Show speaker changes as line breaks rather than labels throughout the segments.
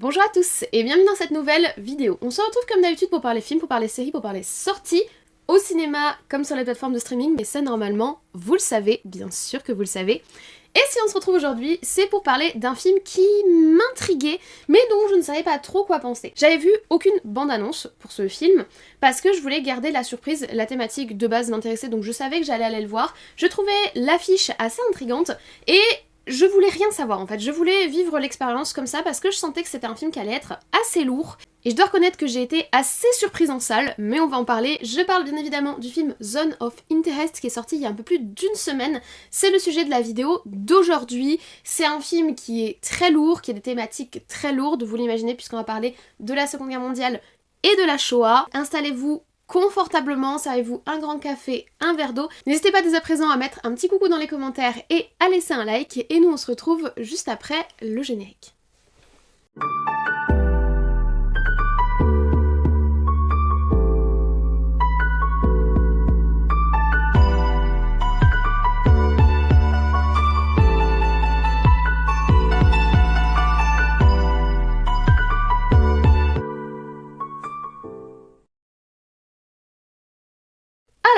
Bonjour à tous et bienvenue dans cette nouvelle vidéo. On se retrouve comme d'habitude pour parler films, pour parler séries, pour parler sorties au cinéma comme sur les plateformes de streaming, mais ça normalement, vous le savez, bien sûr que vous le savez. Et si on se retrouve aujourd'hui, c'est pour parler d'un film qui m'intriguait, mais dont je ne savais pas trop quoi penser. J'avais vu aucune bande-annonce pour ce film, parce que je voulais garder la surprise, la thématique de base m'intéressait, donc je savais que j'allais aller le voir. Je trouvais l'affiche assez intrigante, et je voulais rien savoir en fait, je voulais vivre l'expérience comme ça parce que je sentais que c'était un film qui allait être assez lourd. Et je dois reconnaître que j'ai été assez surprise en salle, mais on va en parler. Je parle bien évidemment du film Zone of Interest qui est sorti il y a un peu plus d'une semaine. C'est le sujet de la vidéo d'aujourd'hui. C'est un film qui est très lourd, qui a des thématiques très lourdes, vous l'imaginez, puisqu'on va parler de la Seconde Guerre mondiale et de la Shoah. Installez-vous confortablement, servez-vous un grand café, un verre d'eau. N'hésitez pas dès à présent à mettre un petit coucou dans les commentaires et à laisser un like. Et nous on se retrouve juste après le générique.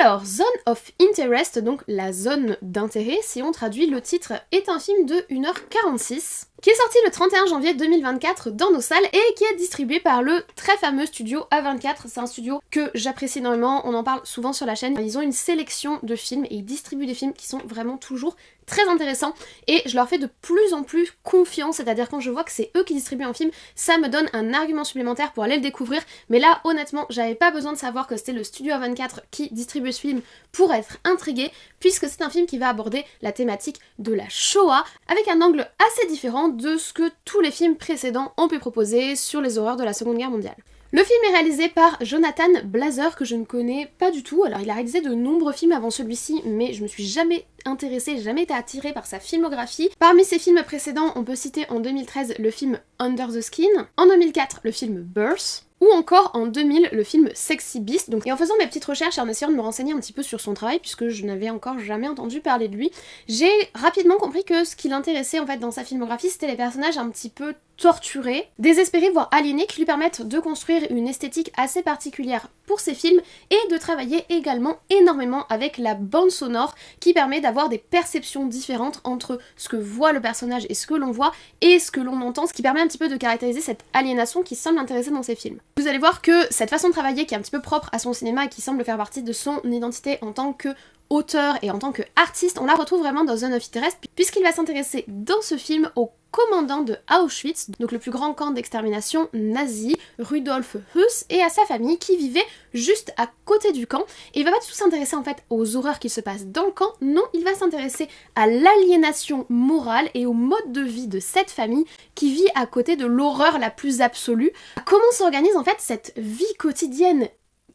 Alors, Zone of Interest, donc la zone d'intérêt, si on traduit le titre, est un film de 1h46, qui est sorti le 31 janvier 2024 dans nos salles et qui est distribué par le très fameux studio A24. C'est un studio que j'apprécie énormément, on en parle souvent sur la chaîne. Ils ont une sélection de films et ils distribuent des films qui sont vraiment toujours très intéressants et je leur fais de plus en plus confiance, c'est-à-dire quand je vois que c'est eux qui distribuent un film, ça me donne un argument supplémentaire pour aller le découvrir. Mais là, honnêtement, j'avais pas besoin de savoir que c'était le studio A24 qui distribuait ce film pour être intriguée, puisque c'est un film qui va aborder la thématique de la Shoah avec un angle assez différent de ce que tous les films précédents ont pu proposer sur les horreurs de la Seconde Guerre mondiale. Le film est réalisé par Jonathan Blazer, que je ne connais pas du tout. Alors il a réalisé de nombreux films avant celui-ci, mais je me suis jamais intéressée, jamais été attirée par sa filmographie. Parmi ses films précédents, on peut citer en 2013 le film Under the Skin, en 2004 le film Birth, ou encore en 2000 le film Sexy Beast. Donc, et en faisant mes petites recherches et en essayant de me renseigner un petit peu sur son travail, puisque je n'avais encore jamais entendu parler de lui, j'ai rapidement compris que ce qui l'intéressait en fait dans sa filmographie, c'était les personnages un petit peu torturés, désespérés voire aliénés, qui lui permettent de construire une esthétique assez particulière pour ses films et de travailler également énormément avec la bande sonore qui permet d'avoir des perceptions différentes entre ce que voit le personnage et ce que l'on voit et ce que l'on entend, ce qui permet un petit peu de caractériser cette aliénation qui semble intéresser dans ses films. Vous allez voir que cette façon de travailler qui est un petit peu propre à son cinéma et qui semble faire partie de son identité en tant que auteur et en tant qu'artiste, on la retrouve vraiment dans Zone of Interest puisqu'il va s'intéresser dans ce film au commandant de Auschwitz, donc le plus grand camp d'extermination nazi, Rudolf Höss, et à sa famille qui vivait juste à côté du camp. Et il va pas du tout s'intéresser en fait aux horreurs qui se passent dans le camp, non, il va s'intéresser à l'aliénation morale et au mode de vie de cette famille qui vit à côté de l'horreur la plus absolue. Comment s'organise en fait cette vie quotidienne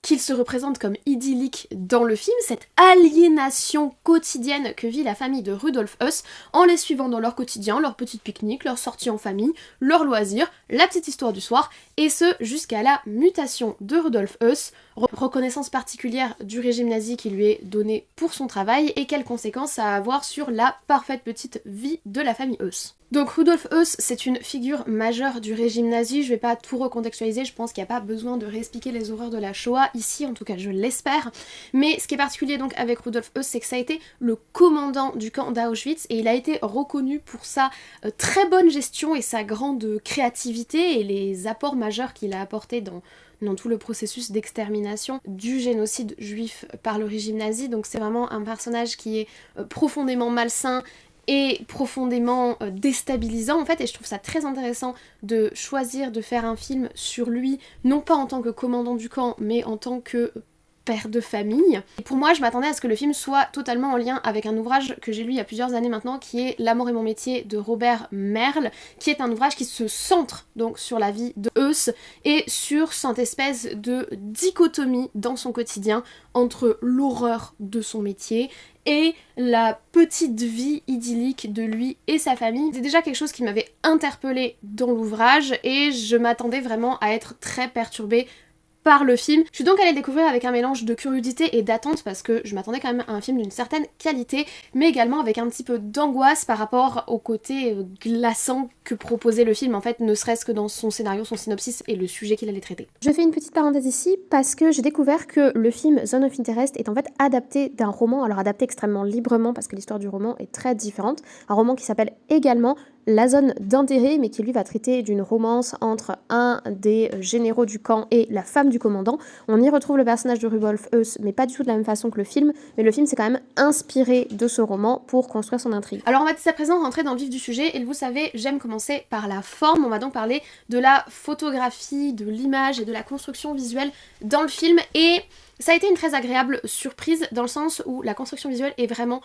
qu'il se représente comme idyllique dans le film, cette aliénation quotidienne que vit la famille de Rudolf Höss en les suivant dans leur quotidien, leurs petites pique-niques, leurs sorties en famille, leurs loisirs, la petite histoire du soir, et ce jusqu'à la mutation de Rudolf Höss, reconnaissance particulière du régime nazi qui lui est donné pour son travail et quelles conséquences ça va avoir sur la parfaite petite vie de la famille Höss. Donc Rudolf Höss, c'est une figure majeure du régime nazi, je vais pas tout recontextualiser, je pense qu'il n'y a pas besoin de réexpliquer les horreurs de la Shoah ici, en tout cas je l'espère, mais ce qui est particulier donc avec Rudolf Höss, c'est que ça a été le commandant du camp d'Auschwitz et il a été reconnu pour sa très bonne gestion et sa grande créativité et les apports majeurs qu'il a apportés dans tout le processus d'extermination du génocide juif par le régime nazi. Donc c'est vraiment un personnage qui est profondément malsain et profondément déstabilisant en fait, et je trouve ça très intéressant de choisir de faire un film sur lui, non pas en tant que commandant du camp, mais en tant que père de famille. Et pour moi, je m'attendais à ce que le film soit totalement en lien avec un ouvrage que j'ai lu il y a plusieurs années maintenant, qui est L'amour et mon métier de Robert Merle, qui est un ouvrage qui se centre donc sur la vie de Höss et sur cette espèce de dichotomie dans son quotidien entre l'horreur de son métier et la petite vie idyllique de lui et sa famille. C'est déjà quelque chose qui m'avait interpellée dans l'ouvrage et je m'attendais vraiment à être très perturbée par le film. Je suis donc allée le découvrir avec un mélange de curiosité et d'attente parce que je m'attendais quand même à un film d'une certaine qualité, mais également avec un petit peu d'angoisse par rapport au côté glaçant que proposait le film, en fait, ne serait-ce que dans son scénario, son synopsis et le sujet qu'il allait traiter. Je fais une petite parenthèse ici parce que j'ai découvert que le film Zone of Interest est en fait adapté d'un roman, alors adapté extrêmement librement parce que l'histoire du roman est très différente, un roman qui s'appelle également La Zone d'Intérêt, mais qui lui va traiter d'une romance entre un des généraux du camp et la femme du commandant. On y retrouve le personnage de Rudolf Höss, mais pas du tout de la même façon que le film, mais le film s'est quand même inspiré de ce roman pour construire son intrigue. Alors on va dès à présent rentrer dans le vif du sujet, et vous savez, j'aime commencer par la forme. On va donc parler de la photographie, de l'image et de la construction visuelle dans le film, et ça a été une très agréable surprise dans le sens où la construction visuelle est vraiment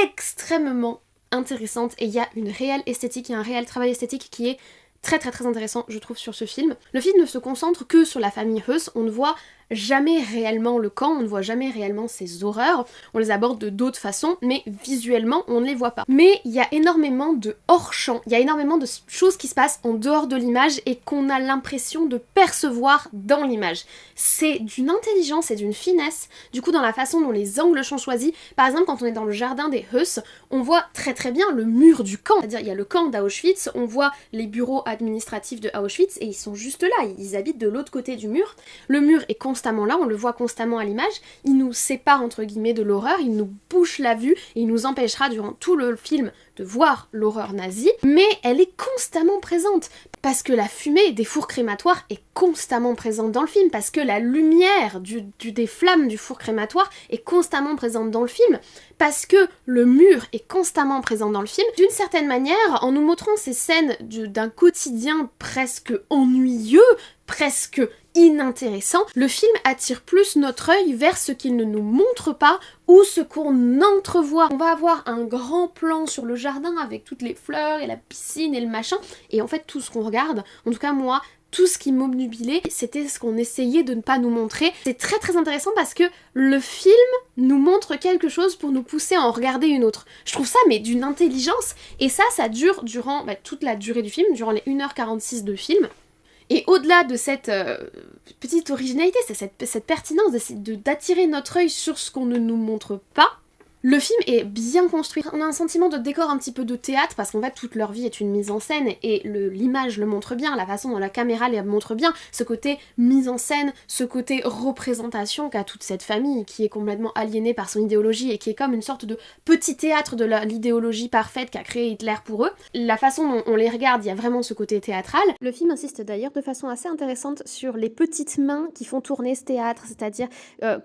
extrêmement intéressante et il y a une réelle esthétique, il y a un réel travail esthétique qui est très intéressant, je trouve, sur ce film. Le film ne se concentre que sur la famille Höss, on ne voit jamais réellement le camp, on ne voit jamais réellement ces horreurs, on les aborde de d'autres façons, mais visuellement on ne les voit pas. Mais il y a énormément de hors-champ, il y a énormément de choses qui se passent en dehors de l'image et qu'on a l'impression de percevoir dans l'image. C'est d'une intelligence et d'une finesse, du coup, dans la façon dont les angles sont choisis. Par exemple, quand on est dans le jardin des Höss, on voit très bien le mur du camp, c'est-à-dire il y a le camp d'Auschwitz, on voit les bureaux administratifs de Auschwitz et ils sont juste là, ils habitent de l'autre côté du mur. Le mur est constamment là, on le voit constamment à l'image, il nous sépare entre guillemets de l'horreur, il nous bouche la vue et il nous empêchera durant tout le film de voir l'horreur nazie, mais elle est constamment présente parce que la fumée des fours crématoires est constamment présente dans le film, parce que la lumière des flammes du four crématoire est constamment présente dans le film, parce que le mur est constamment présent dans le film. D'une certaine manière, en nous montrant ces scènes d'un quotidien presque ennuyeux, presque inintéressant, le film attire plus notre œil vers ce qu'il ne nous montre pas ou ce qu'on entrevoit. On va avoir un grand plan sur le jardin avec toutes les fleurs et la piscine et le machin, et en fait tout ce qu'on regarde, en tout cas moi, tout ce qui m'obnubilait, c'était ce qu'on essayait de ne pas nous montrer. C'est très intéressant parce que le film nous montre quelque chose pour nous pousser à en regarder une autre. Je trouve ça mais d'une intelligence, et ça dure durant toute la durée du film, durant les 1h46 de film. Et au-delà de cette petite originalité, c'est cette pertinence d'attirer notre œil sur ce qu'on ne nous montre pas, le film est bien construit. On a un sentiment de décor un petit peu de théâtre, parce qu'en fait toute leur vie est une mise en scène, et l'image le montre bien, la façon dont la caméra le montre bien, ce côté mise en scène, ce côté représentation qu'a toute cette famille qui est complètement aliénée par son idéologie et qui est comme une sorte de petit théâtre de l'idéologie parfaite qu'a créé Hitler pour eux. La façon dont on les regarde, il y a vraiment ce côté théâtral. Le film insiste d'ailleurs de façon assez intéressante sur les petites mains qui font tourner ce théâtre, c'est-à-dire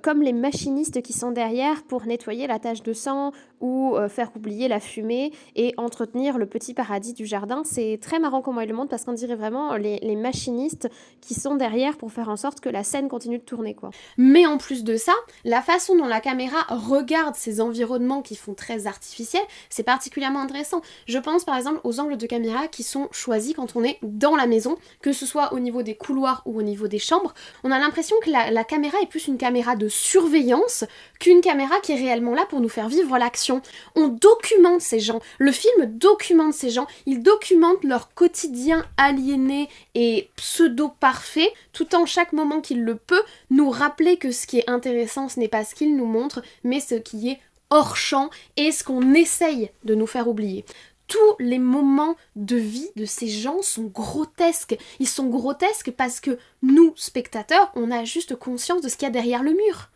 comme les machinistes qui sont derrière pour nettoyer la tache de sang ou faire oublier la fumée et entretenir le petit paradis du jardin. C'est très marrant comment il le montre, parce qu'on dirait vraiment les machinistes qui sont derrière pour faire en sorte que la scène continue de tourner, quoi. Mais en plus de ça, la façon dont la caméra regarde ces environnements qui font très artificiels, c'est particulièrement intéressant. Je pense par exemple aux angles de caméra qui sont choisis quand on est dans la maison, que ce soit au niveau des couloirs ou au niveau des chambres. On a l'impression que la caméra est plus une caméra de surveillance qu'une caméra qui est réellement là pour nous faire vivre l'action. On documente ces gens, le film documente ces gens, il documente leur quotidien aliéné et pseudo-parfait, tout en chaque moment qu'il le peut nous rappeler que ce qui est intéressant, ce n'est pas ce qu'il nous montre, mais ce qui est hors champ et ce qu'on essaye de nous faire oublier. Tous les moments de vie de ces gens sont grotesques. Ils sont grotesques parce que nous, spectateurs, on a juste conscience de ce qu'il y a derrière le mur.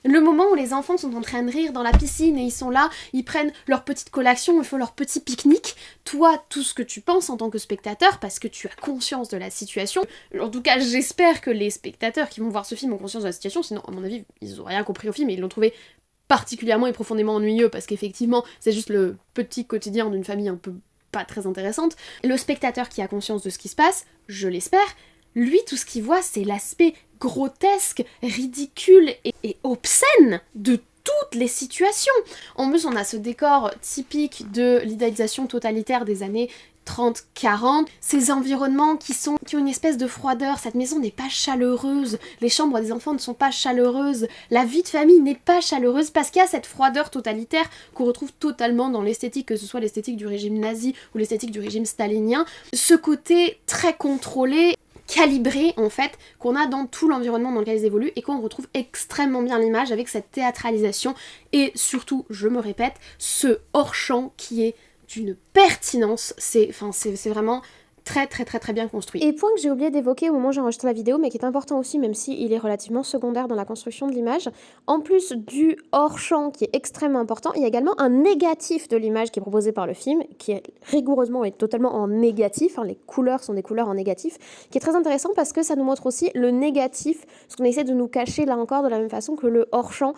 Le moment où les enfants sont en train de rire dans la piscine et ils sont là, ils prennent leur petite collation, ils font leur petit pique-nique. Toi, tout ce que tu penses en tant que spectateur, parce que tu as conscience de la situation, en tout cas j'espère que les spectateurs qui vont voir ce film ont conscience de la situation, sinon à mon avis ils n'ont rien compris au film et ils l'ont trouvé particulièrement et profondément ennuyeux, parce qu'effectivement c'est juste le petit quotidien d'une famille un peu pas très intéressante. Le spectateur qui a conscience de ce qui se passe, je l'espère, lui tout ce qu'il voit c'est l'aspect grotesque, ridicule et obscène de toutes les situations. En plus, on a ce décor typique de l'idéalisation totalitaire des années 30-40, ces environnements qui ont une espèce de froideur, cette maison n'est pas chaleureuse, les chambres des enfants ne sont pas chaleureuses, la vie de famille n'est pas chaleureuse parce qu'il y a cette froideur totalitaire qu'on retrouve totalement dans l'esthétique, que ce soit l'esthétique du régime nazi ou l'esthétique du régime stalinien, ce côté très contrôlé, calibré en fait qu'on a dans tout l'environnement dans lequel ils évoluent et qu'on retrouve extrêmement bien l'image avec cette théâtralisation et surtout, je me répète, ce hors-champ qui est d'une pertinence, c'est vraiment très bien construit. Et point que j'ai oublié d'évoquer au moment où j'ai enregistré la vidéo, mais qui est important aussi, même s'il est relativement secondaire dans la construction de l'image, en plus du hors-champ qui est extrêmement important, il y a également un négatif de l'image qui est proposé par le film, qui est rigoureusement et totalement en négatif, hein, les couleurs sont des couleurs en négatif, qui est très intéressant parce que ça nous montre aussi le négatif, ce qu'on essaie de nous cacher là encore de la même façon que le hors-champ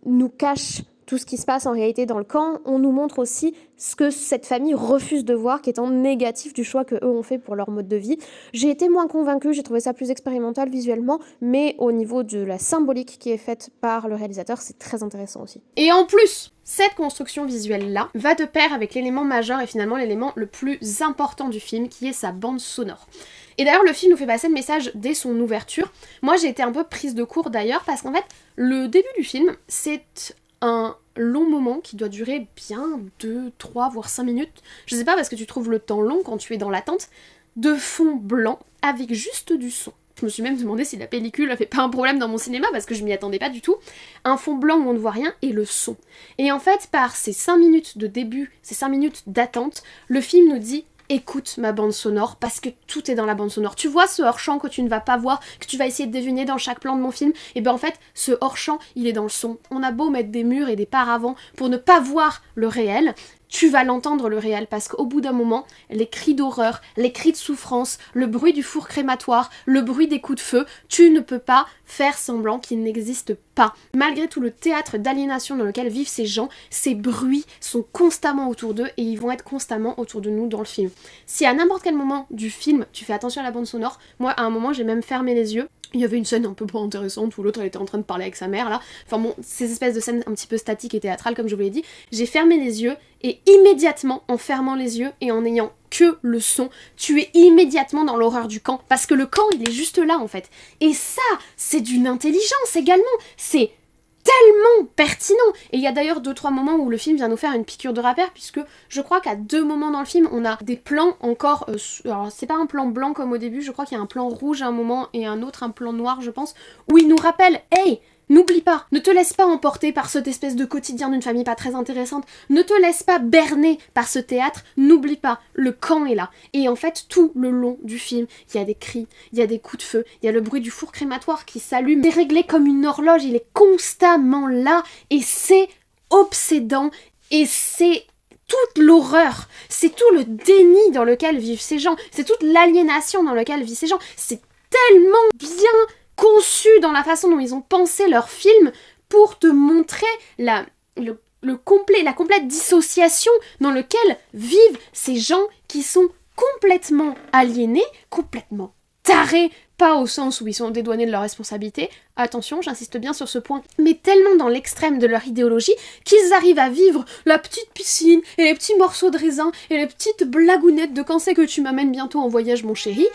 nous cache tout ce qui se passe en réalité dans le camp. On nous montre aussi ce que cette famille refuse de voir, qui est en négatif du choix que eux ont fait pour leur mode de vie. J'ai été moins convaincue, j'ai trouvé ça plus expérimental visuellement, mais au niveau de la symbolique qui est faite par le réalisateur, c'est très intéressant aussi. Et en plus, cette construction visuelle-là va de pair avec l'élément majeur et finalement l'élément le plus important du film, qui est sa bande sonore. Et d'ailleurs, le film nous fait passer le message dès son ouverture. Moi, j'ai été un peu prise de court d'ailleurs, parce qu'en fait, le début du film, c'est un long moment qui doit durer bien 2, 3, voire 5 minutes. Je sais pas, parce que tu trouves le temps long quand tu es dans l'attente, de fond blanc avec juste du son. Je me suis même demandé si la pellicule avait pas un problème dans mon cinéma parce que je m'y attendais pas du tout. Un fond blanc où on ne voit rien et le son. Et en fait, par ces 5 minutes de début, ces 5 minutes d'attente, le film nous dit: écoute ma bande sonore, parce que tout est dans la bande sonore. Tu vois ce hors-champ que tu ne vas pas voir, que tu vas essayer de deviner dans chaque plan de mon film, et ben en fait, ce hors-champ, il est dans le son. On a beau mettre des murs et des paravents pour ne pas voir le réel, tu vas l'entendre le réel, parce qu'au bout d'un moment, les cris d'horreur, les cris de souffrance, le bruit du four crématoire, le bruit des coups de feu, tu ne peux pas faire semblant qu'il n'existe pas. Malgré tout le théâtre d'aliénation dans lequel vivent ces gens, ces bruits sont constamment autour d'eux et ils vont être constamment autour de nous dans le film. Si à n'importe quel moment du film, tu fais attention à la bande sonore, moi à un moment j'ai même fermé les yeux. Il y avait une scène un peu pas intéressante où l'autre elle était en train de parler avec sa mère là. Enfin bon, ces espèces de scènes un petit peu statiques et théâtrales comme je vous l'ai dit. J'ai fermé les yeux et immédiatement en fermant les yeux et en ayant que le son, tu es immédiatement dans l'horreur du camp. Parce que le camp il est juste là en fait. Et ça, c'est d'une intelligence également. C'est tellement pertinent. Et il y a d'ailleurs 2-3 moments où le film vient nous faire une piqûre de rappel, puisque je crois qu'à 2 moments dans le film, on a des plans encore... alors c'est pas un plan blanc comme au début, je crois qu'il y a un plan rouge à un moment et un autre, un plan noir je pense, où il nous rappelle « Hey !» N'oublie pas, ne te laisse pas emporter par cette espèce de quotidien d'une famille pas très intéressante, ne te laisse pas berner par ce théâtre, n'oublie pas, le camp est là. Et en fait, tout le long du film, il y a des cris, il y a des coups de feu, il y a le bruit du four crématoire qui s'allume, c'est réglé comme une horloge, il est constamment là, et c'est obsédant, et c'est toute l'horreur, c'est tout le déni dans lequel vivent ces gens, c'est toute l'aliénation dans laquelle vivent ces gens, c'est tellement bien conçu dans la façon dont ils ont pensé leur film pour te montrer la complète dissociation dans laquelle vivent ces gens qui sont complètement aliénés, complètement tarés, pas au sens où ils sont dédouanés de leurs responsabilités, attention, j'insiste bien sur ce point, mais tellement dans l'extrême de leur idéologie qu'ils arrivent à vivre la petite piscine et les petits morceaux de raisin et les petites blagounettes de quand c'est que tu m'amènes bientôt en voyage mon chéri.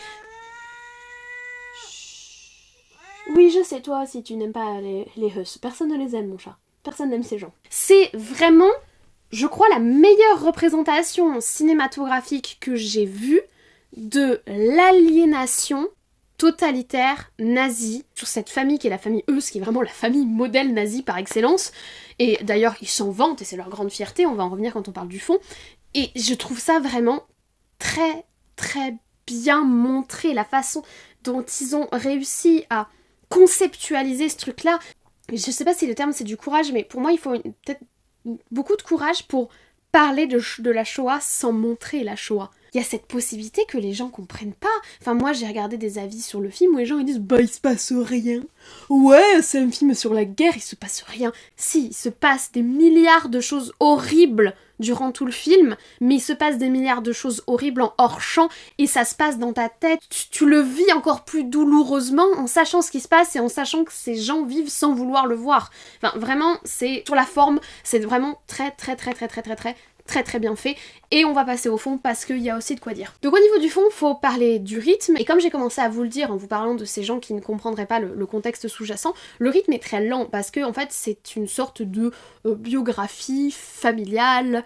Oui, je sais, toi aussi, tu n'aimes pas les huss. Personne ne les aime, mon chat. Personne n'aime ces gens. C'est vraiment, je crois, la meilleure représentation cinématographique que j'ai vue de l'aliénation totalitaire nazie sur cette famille qui est la famille Huss, qui est vraiment la famille modèle nazie par excellence. Et d'ailleurs, ils s'en vantent et c'est leur grande fierté, on va en revenir quand on parle du fond. Et je trouve ça vraiment très bien montré, la façon dont ils ont réussi à conceptualiser ce truc-là. Je sais pas si le terme c'est du courage, mais pour moi il faut peut-être beaucoup de courage pour parler de la Shoah sans montrer la Shoah. Il y a cette possibilité que les gens comprennent pas. Enfin moi j'ai regardé des avis sur le film où les gens ils disent bah il se passe rien. Ouais c'est un film sur la guerre, il se passe rien. Si, il se passe des milliards de choses horribles durant tout le film, mais il se passe des milliards de choses horribles en hors-champ et ça se passe dans ta tête. Tu le vis encore plus douloureusement en sachant ce qui se passe et en sachant que ces gens vivent sans vouloir le voir. Enfin vraiment, c'est sur la forme, c'est vraiment très bien fait, et on va passer au fond parce qu'il y a aussi de quoi dire. Donc au niveau du fond, faut parler du rythme, et comme j'ai commencé à vous le dire en vous parlant de ces gens qui ne comprendraient pas le contexte sous-jacent, le rythme est très lent parce que en fait c'est une sorte de biographie familiale,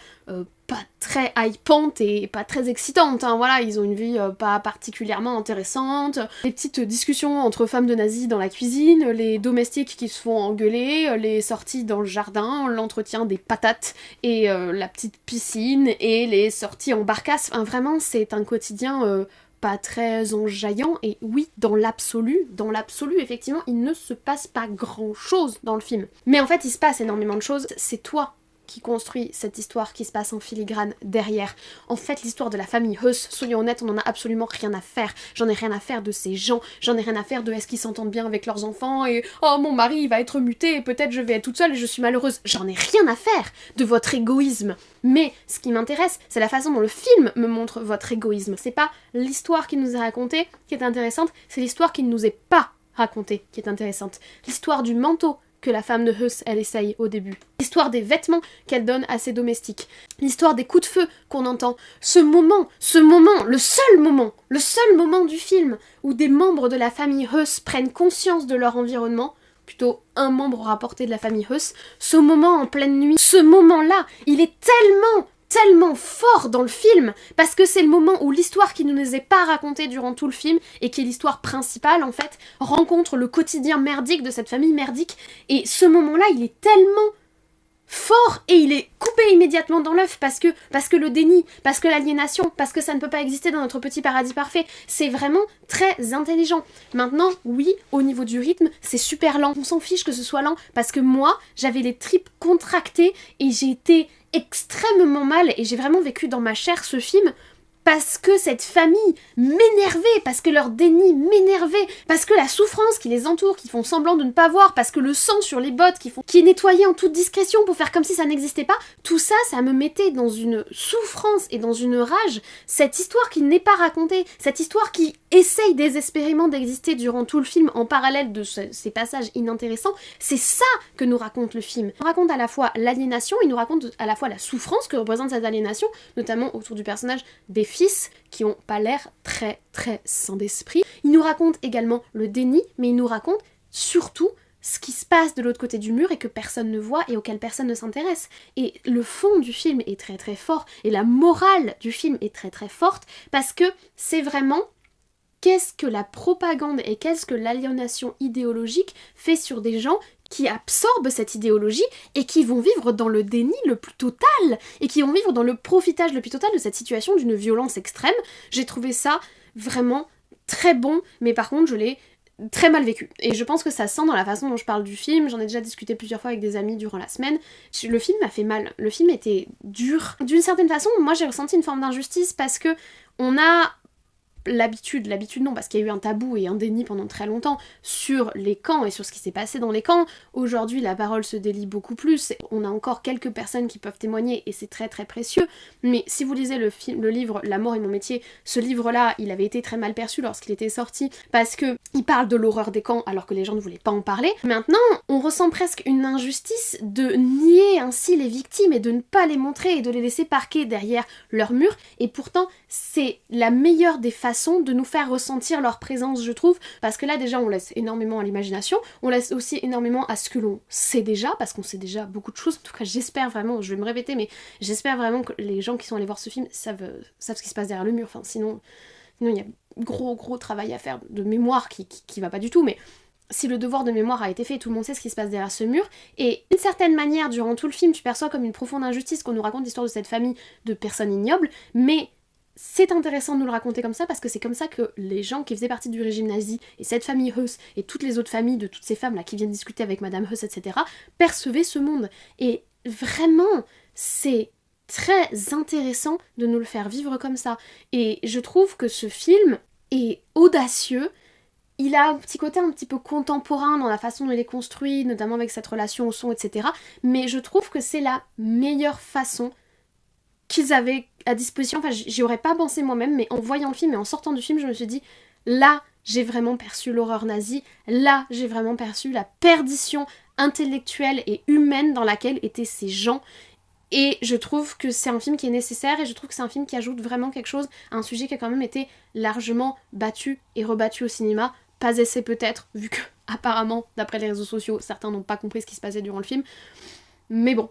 pas très hypante et pas très excitante, hein, voilà, ils ont une vie pas particulièrement intéressante, les petites discussions entre femmes de nazis dans la cuisine, les domestiques qui se font engueuler, les sorties dans le jardin, l'entretien des patates et la petite piscine et les sorties en barcasse, enfin vraiment c'est un quotidien pas très enjaillant, et oui, dans l'absolu, effectivement, il ne se passe pas grand-chose dans le film. Mais en fait, il se passe énormément de choses, c'est toi qui construit cette histoire qui se passe en filigrane derrière. En fait, l'histoire de la famille Huss, soyons honnêtes, on en a absolument rien à faire. J'en ai rien à faire de ces gens, j'en ai rien à faire de est-ce qu'ils s'entendent bien avec leurs enfants, et oh mon mari il va être muté, et peut-être je vais être toute seule et je suis malheureuse. J'en ai rien à faire de votre égoïsme. Mais ce qui m'intéresse, c'est la façon dont le film me montre votre égoïsme. C'est pas l'histoire qui nous est racontée qui est intéressante, c'est l'histoire qui ne nous est pas racontée qui est intéressante. L'histoire du manteau que la femme de Huss, elle essaye au début. L'histoire des vêtements qu'elle donne à ses domestiques. L'histoire des coups de feu qu'on entend. Ce moment, le seul moment du film où des membres de la famille Huss prennent conscience de leur environnement, plutôt un membre rapporté de la famille Huss, ce moment en pleine nuit, ce moment-là, il est tellement fort dans le film, parce que c'est le moment où l'histoire qui ne nous est pas racontée durant tout le film, et qui est l'histoire principale en fait, rencontre le quotidien merdique de cette famille merdique, et ce moment-là il est tellement fort, et il est coupé immédiatement dans l'œuf, parce que le déni, parce que l'aliénation, parce que ça ne peut pas exister dans notre petit paradis parfait, c'est vraiment très intelligent. Maintenant, oui, au niveau du rythme, c'est super lent, on s'en fiche que ce soit lent, parce que moi, j'avais les tripes contractées, et j'ai été extrêmement mal, et j'ai vraiment vécu dans ma chair ce film, parce que cette famille m'énervait, parce que leur déni m'énervait, parce que la souffrance qui les entoure, qui font semblant de ne pas voir, parce que le sang sur les bottes qui est nettoyé en toute discrétion pour faire comme si ça n'existait pas, tout ça, ça me mettait dans une souffrance et dans une rage. Cette histoire qui n'est pas racontée, cette histoire qui essaye désespérément d'exister durant tout le film en parallèle de ces passages inintéressants, c'est ça que nous raconte le film. Il nous raconte à la fois l'aliénation, il nous raconte à la fois la souffrance que représente cette aliénation, notamment autour du personnage des fils qui ont pas l'air très sains d'esprit. Il nous raconte également le déni, mais il nous raconte surtout ce qui se passe de l'autre côté du mur et que personne ne voit et auquel personne ne s'intéresse. Et le fond du film est très fort, et la morale du film est très forte, parce que c'est vraiment qu'est-ce que la propagande et qu'est-ce que l'aliénation idéologique fait sur des gens qui absorbent cette idéologie et qui vont vivre dans le déni le plus total, et qui vont vivre dans le profitage le plus total de cette situation d'une violence extrême. J'ai trouvé ça vraiment très bon, mais par contre je l'ai très mal vécu. Et je pense que ça sent dans la façon dont je parle du film, j'en ai déjà discuté plusieurs fois avec des amis durant la semaine. Le film m'a fait mal, le film était dur. D'une certaine façon, moi j'ai ressenti une forme d'injustice parce que on a l'habitude non, parce qu'il y a eu un tabou et un déni pendant très longtemps sur les camps et sur ce qui s'est passé dans les camps. Aujourd'hui, la parole se délie beaucoup plus, on a encore quelques personnes qui peuvent témoigner et c'est très précieux, mais si vous lisez le livre La mort est mon métier, ce livre-là, il avait été très mal perçu lorsqu'il était sorti, parce que il parle de l'horreur des camps alors que les gens ne voulaient pas en parler. Maintenant, on ressent presque une injustice de nier ainsi les victimes et de ne pas les montrer et de les laisser parquer derrière leurs murs, et pourtant, c'est la meilleure des façons de nous faire ressentir leur présence, je trouve, parce que là déjà on laisse énormément à l'imagination, on laisse aussi énormément à ce que l'on sait déjà, parce qu'on sait déjà beaucoup de choses. En tout cas j'espère vraiment, je vais me répéter, mais j'espère vraiment que les gens qui sont allés voir ce film savent ce qui se passe derrière le mur, enfin sinon il y a gros travail à faire de mémoire qui va pas du tout, mais si le devoir de mémoire a été fait, tout le monde sait ce qui se passe derrière ce mur, et d'une certaine manière, durant tout le film, tu perçois comme une profonde injustice qu'on nous raconte l'histoire de cette famille de personnes ignobles, mais c'est intéressant de nous le raconter comme ça, parce que c'est comme ça que les gens qui faisaient partie du régime nazi, et cette famille Huss, et toutes les autres familles de toutes ces femmes là qui viennent discuter avec Madame Huss, etc., percevaient ce monde. Et vraiment, c'est très intéressant de nous le faire vivre comme ça. Et je trouve que ce film est audacieux. Il a un petit côté un petit peu contemporain dans la façon dont il est construit, notamment avec cette relation au son, etc. Mais je trouve que c'est la meilleure façon qu'ils avaient à disposition. Enfin, j'y aurais pas pensé moi-même, mais en voyant le film et en sortant du film, je me suis dit, là, j'ai vraiment perçu l'horreur nazie, là, j'ai vraiment perçu la perdition intellectuelle et humaine dans laquelle étaient ces gens. Et je trouve que c'est un film qui est nécessaire, et je trouve que c'est un film qui ajoute vraiment quelque chose à un sujet qui a quand même été largement battu et rebattu au cinéma. Pas assez peut-être, vu que, apparemment, d'après les réseaux sociaux, certains n'ont pas compris ce qui se passait durant le film. Mais bon,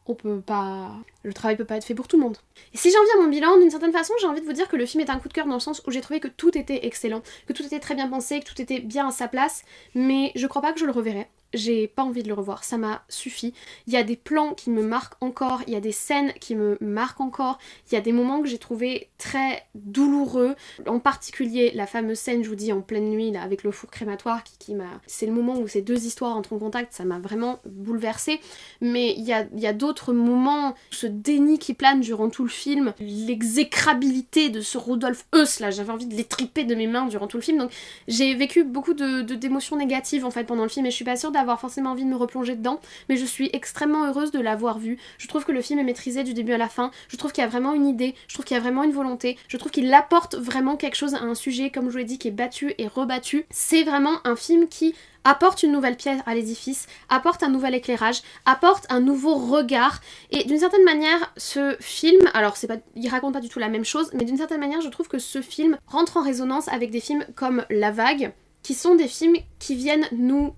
on peut pas... Le travail peut pas être fait pour tout le monde. Et si j'en viens à mon bilan, d'une certaine façon, j'ai envie de vous dire que le film est un coup de cœur dans le sens où j'ai trouvé que tout était excellent, que tout était très bien pensé, que tout était bien à sa place, mais je crois pas que je le reverrai. J'ai pas envie de le revoir, ça m'a suffi. Il y a des plans qui me marquent encore, il y a des scènes qui me marquent encore, il y a des moments que j'ai trouvé très douloureux, en particulier la fameuse scène, je vous dis, en pleine nuit, là, avec le four crématoire, qui m'a... C'est le moment où ces deux histoires entrent en contact, ça m'a vraiment bouleversée, mais il y a d'autres moments, ce déni qui plane durant tout le film, l'exécrabilité de ce Rudolf Höss, là, j'avais envie de l'étriper de mes mains durant tout le film, donc j'ai vécu beaucoup d'émotions négatives en fait pendant le film, et je suis pas sûre d'avoir forcément envie de me replonger dedans, mais je suis extrêmement heureuse de l'avoir vu. Je trouve que le film est maîtrisé du début à la fin, je trouve qu'il y a vraiment une idée, je trouve qu'il y a vraiment une volonté, je trouve qu'il apporte vraiment quelque chose à un sujet, comme je vous l'ai dit, qui est battu et rebattu. C'est vraiment un film qui apporte une nouvelle pierre à l'édifice, apporte un nouvel éclairage, apporte un nouveau regard, et d'une certaine manière, ce film, alors c'est pas, il raconte pas du tout la même chose, mais d'une certaine manière, je trouve que ce film rentre en résonance avec des films comme La Vague, qui sont des films qui viennent nous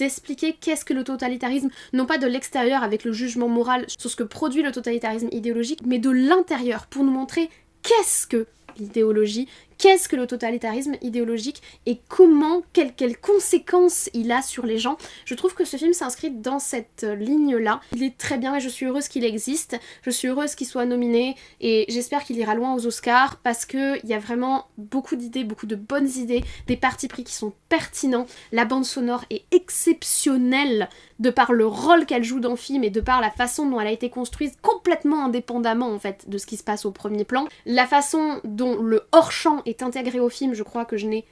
expliquer qu'est-ce que le totalitarisme, non pas de l'extérieur avec le jugement moral sur ce que produit le totalitarisme idéologique, mais de l'intérieur, pour nous montrer qu'est-ce que l'idéologie, qu'est-ce que le totalitarisme idéologique et comment, quelles conséquences il a sur les gens. Je trouve que ce film s'inscrit dans cette ligne-là. Il est très bien et je suis heureuse qu'il existe, je suis heureuse qu'il soit nominé et j'espère qu'il ira loin aux Oscars parce qu'il y a vraiment beaucoup d'idées, beaucoup de bonnes idées, des partis pris qui sont pertinents, la bande sonore est exceptionnelle de par le rôle qu'elle joue dans le film et de par la façon dont elle a été construite complètement indépendamment en fait de ce qui se passe au premier plan. La façon dont le hors-champ est intégré au film, je crois que je n'ai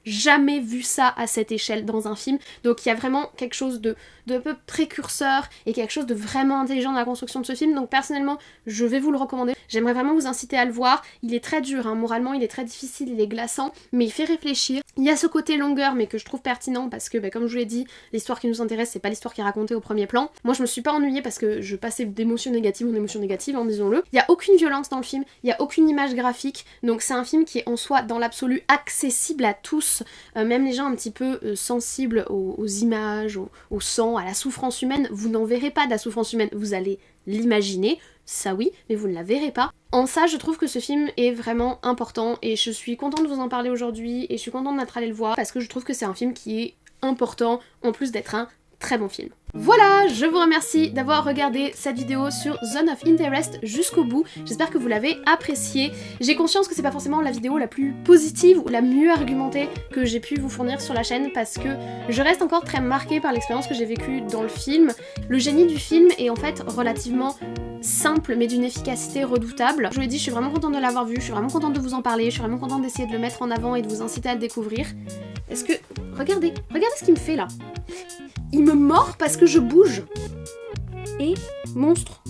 jamais vu ça à cette échelle dans un film. Donc il y a vraiment quelque chose de peu précurseur et quelque chose de vraiment intelligent dans la construction de ce film. Donc personnellement, je vais vous le recommander. J'aimerais vraiment vous inciter à le voir. Il est très dur, hein. Moralement il est très difficile, il est glaçant, mais il fait réfléchir. Il y a ce côté longueur mais que je trouve pertinent parce que comme je vous l'ai dit, l'histoire qui nous intéresse c'est pas l'histoire qui est racontée au premier plan. Moi je me suis pas ennuyée parce que je passais d'émotion négative en émotion négative, hein, disons-le. Il y a aucune violence dans le film, il y a aucune image graphique, donc c'est un film qui est en soi dans l'absolu accessible à tous, même les gens un petit peu sensibles aux images, au sang, à la souffrance humaine. Vous n'en verrez pas de la souffrance humaine, vous allez l'imaginer, ça oui, mais vous ne la verrez pas. En ça, je trouve que ce film est vraiment important et je suis contente de vous en parler aujourd'hui et je suis contente d'être allée le voir parce que je trouve que c'est un film qui est important en plus d'être un très bon film. Voilà, je vous remercie d'avoir regardé cette vidéo sur Zone of Interest jusqu'au bout. J'espère que vous l'avez appréciée. J'ai conscience que c'est pas forcément la vidéo la plus positive ou la mieux argumentée que j'ai pu vous fournir sur la chaîne parce que je reste encore très marquée par l'expérience que j'ai vécue dans le film. Le génie du film est en fait relativement simple mais d'une efficacité redoutable. Je vous l'ai dit, je suis vraiment contente de l'avoir vu, je suis vraiment contente de vous en parler, je suis vraiment contente d'essayer de le mettre en avant et de vous inciter à le découvrir. Est-ce que... Regardez ce qu'il me fait là. Il me mord parce que je bouge. Et monstre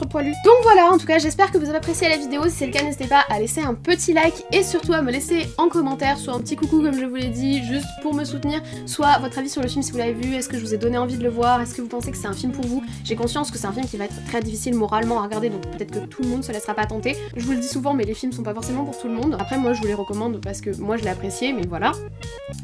poilu. Donc voilà, en tout cas j'espère que vous avez apprécié la vidéo. Si c'est le cas, n'hésitez pas à laisser un petit like et surtout à me laisser en commentaire soit un petit coucou comme je vous l'ai dit, juste pour me soutenir, soit votre avis sur le film si vous l'avez vu, est-ce que je vous ai donné envie de le voir, est-ce que vous pensez que c'est un film pour vous. J'ai conscience que c'est un film qui va être très difficile moralement à regarder, donc peut-être que tout le monde se laissera pas tenter. Je vous le dis souvent, mais les films sont pas forcément pour tout le monde. Après moi je vous les recommande parce que moi je l'ai apprécié, mais voilà.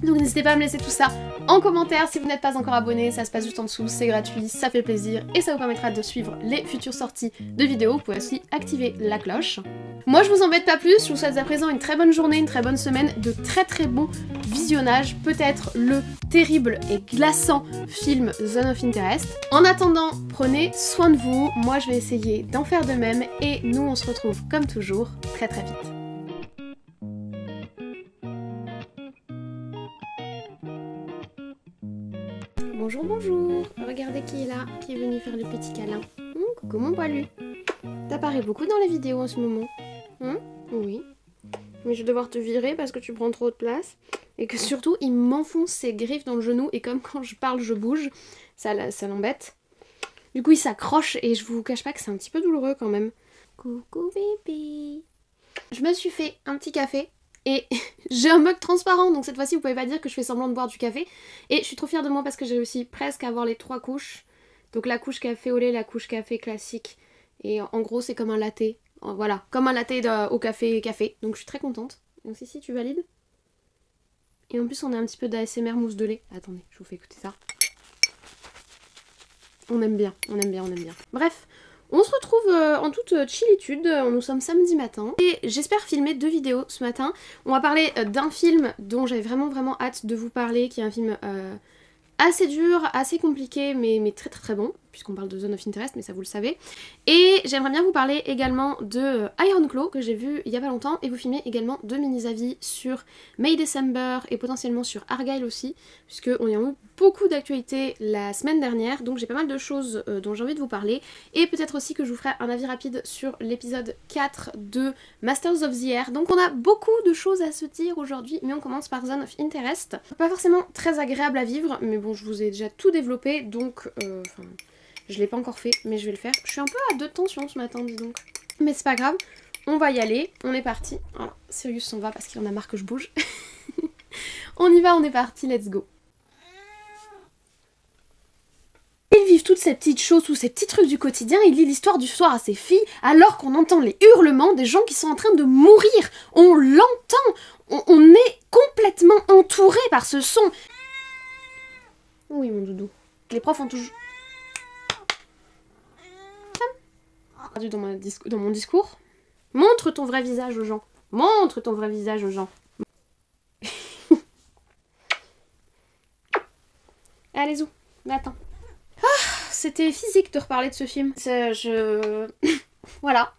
Donc n'hésitez pas à me laisser tout ça en commentaire si vous n'êtes pas encore abonné, ça se passe juste en dessous, c'est gratuit, ça fait plaisir et ça vous permettra de suivre les futures sorties de vidéos. Vous pouvez aussi activer la cloche. Moi je vous embête pas plus, je vous souhaite à présent une très bonne journée, une très bonne semaine, de très bons visionnages, peut-être le terrible et glaçant film Zone of Interest. En attendant, prenez soin de vous, moi je vais essayer d'en faire de même et nous on se retrouve comme toujours très vite. Bonjour, regardez qui est là, qui est venu faire le petit câlin. Coucou mon poilu. T'apparais beaucoup dans les vidéos en ce moment. Oui. Mais je vais devoir te virer parce que tu prends trop de place. Et que surtout, il m'enfonce ses griffes dans le genou et comme quand je parle, je bouge, ça l'embête. Du coup, il s'accroche et je vous cache pas que c'est un petit peu douloureux quand même. Coucou bébé. Je me suis fait un petit café. Et j'ai un mug transparent, donc cette fois-ci vous pouvez pas dire que je fais semblant de boire du café. Et je suis trop fière de moi parce que j'ai réussi presque à avoir les 3 couches. Donc la couche café au lait, la couche café classique. Et en gros c'est comme un latte. Voilà, comme un latte au café. Donc je suis très contente. Donc si tu valides. Et en plus on a un petit peu d'ASMR mousse de lait. Attendez, je vous fais écouter ça. On aime bien, on aime bien, on aime bien. Bref, on se retrouve en toute chillitude, nous sommes samedi matin et j'espère filmer 2 vidéos ce matin. On va parler d'un film dont j'avais vraiment hâte de vous parler, qui est un film assez dur, assez compliqué, mais très bon, puisqu'on parle de Zone of Interest, mais ça vous le savez. Et j'aimerais bien vous parler également de Iron Claw, que j'ai vu il y a pas longtemps, et vous filmer également 2 mini-avis sur May December et potentiellement sur Argyle aussi, puisqu'on y a eu beaucoup d'actualités la semaine dernière, donc j'ai pas mal de choses dont j'ai envie de vous parler, et peut-être aussi que je vous ferai un avis rapide sur l'épisode 4 de Masters of the Air. Donc on a beaucoup de choses à se dire aujourd'hui, mais on commence par Zone of Interest. Pas forcément très agréable à vivre, mais bon, je vous ai déjà tout développé, donc je l'ai pas encore fait, mais je vais le faire. Je suis un peu à 2 tensions ce matin, dis donc. Mais c'est pas grave, on va y aller, on est parti. Voilà, Sirius s'en va parce qu'il en a marre que je bouge. On y va, on est parti, let's go. Ils vivent toutes ces petites choses, tous ces petits trucs du quotidien, il lit l'histoire du soir à ses filles, alors qu'on entend les hurlements des gens qui sont en train de mourir. On l'entend, on est complètement entouré par ce son. Oui, mon doudou. Les profs ont toujours... perdu dans mon discours. Montre ton vrai visage aux gens. Montre ton vrai visage aux gens. Allez, zou, attends. C'était physique de reparler de ce film. Voilà.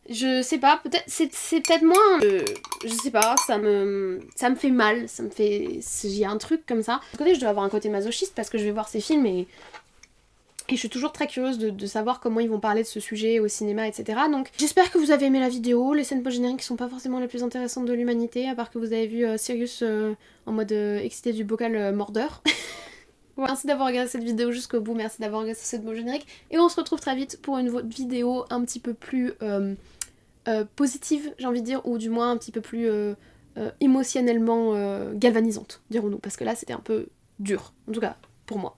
Je sais pas, peut-être c'est peut-être moins... je sais pas, ça me fait mal, ça me fait... Il y a un truc comme ça. De côté, je dois avoir un côté masochiste parce que je vais voir ces films et je suis toujours très curieuse de savoir comment ils vont parler de ce sujet au cinéma, etc. Donc j'espère que vous avez aimé la vidéo. Les scènes post-génériques sont pas forcément les plus intéressantes de l'humanité, à part que vous avez vu Sirius en mode excité du bocal mordeur. Ouais. Merci d'avoir regardé cette vidéo jusqu'au bout, merci d'avoir regardé cette beau générique. Et on se retrouve très vite pour une vidéo un petit peu plus positive, j'ai envie de dire, ou du moins un petit peu plus émotionnellement galvanisante, dirons-nous. Parce que là c'était un peu dur, en tout cas pour moi.